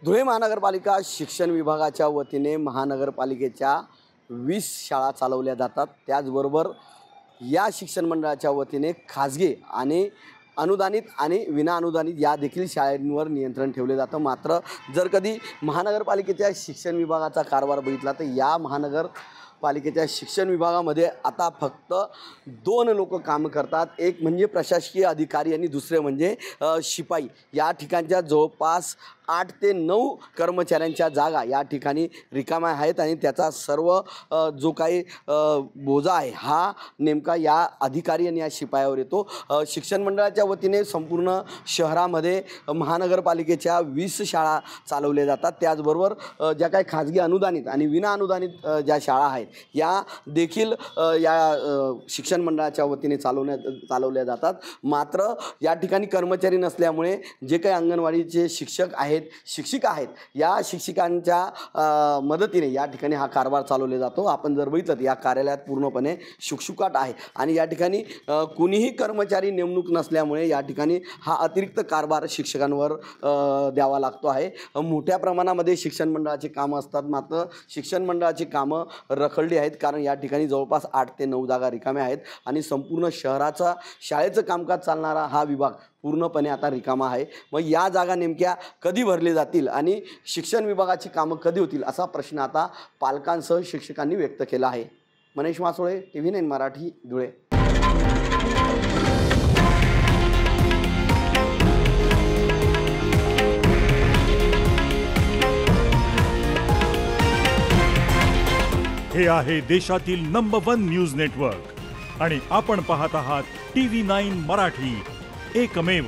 धुळे महानगरपालिका शिक्षण विभागाच्या वतीने महानगरपालिकेच्या 20 शाळा चालवल्या जातात। त्याचबरोबर या शिक्षण मंडळाच्या वतीने खाजगी आणि अनुदानित आणि विना अनुदानित या देखील शाळांवर नियंत्रण ठेवले जातं। मात्र जर कधी महानगरपालिकेच्या शिक्षण विभागाचा कारभार बघितला तर या महानगरपालिकेच्या शिक्षण विभागामध्ये आता फक्त 2 लोक काम करतात। एक म्हणजे प्रशासकीय अधिकारी आणि दुसरे म्हणजे शिपाई। या ठिकाणच्या जवळपास 8 ते 9 कर्मचाऱ्यांच्या जागा या ठिकाणी रिकाम्या आहेत आणि त्याचा सर्व जो काही बोजा आहे हा नेमका या अधिकारी आणि या शिपायावर येतो। शिक्षण मंडळाच्या वतीने संपूर्ण शहरामध्ये महानगरपालिकेच्या 20 शाळा चालवल्या जातात। त्याचबरोबर ज्या काही खाजगी अनुदानित आणि विना अनुदानित ज्या शाळा आहेत या देखील या शिक्षण मंडळाच्या वतीने चालवल्या जातात। मात्र या ठिकाणी कर्मचारी नसल्यामुळे जे काही अंगणवाडीचे शिक्षक आहेत शिक्षिका आहेत या शिक्षिकांच्या मदतीने या ठिकाणी हा कारभार चालवला जातो। आपण जर बघितलं तर या कार्यालयात पूर्णपणे शुकशुकाट आहे आणि या ठिकाणी कुणीही कर्मचारी नेमणूक नसल्यामुळे या ठिकाणी हा अतिरिक्त कारभार शिक्षकांवर द्यावा लागतो आहे। मोठ्या प्रमाणामध्ये शिक्षण मंडळाची कामं असतात मात्र शिक्षण मंडळाची कामं रखडली आहेत कारण या ठिकाणी जवळपास 8 ते 9 जागा रिकाम्या आहेत आणि संपूर्ण शहराचा शाळेचं कामकाज चालणारा हा विभाग पूर्णपणे आता रिकामा आहे। मग या जागा नेमक्या कधी भरले जातील आणि शिक्षण विभागाची कामं कधी होतील असा प्रश्न आता पालकांसह शिक्षकांनी व्यक्त केला आहे। मनीष मासोळे, TV9 मराठी, धुळे। हे आहे देशातील नंबर 1 न्यूज नेटवर्क आणि आपण पाहत आहात TV9 मराठी, एकमेव।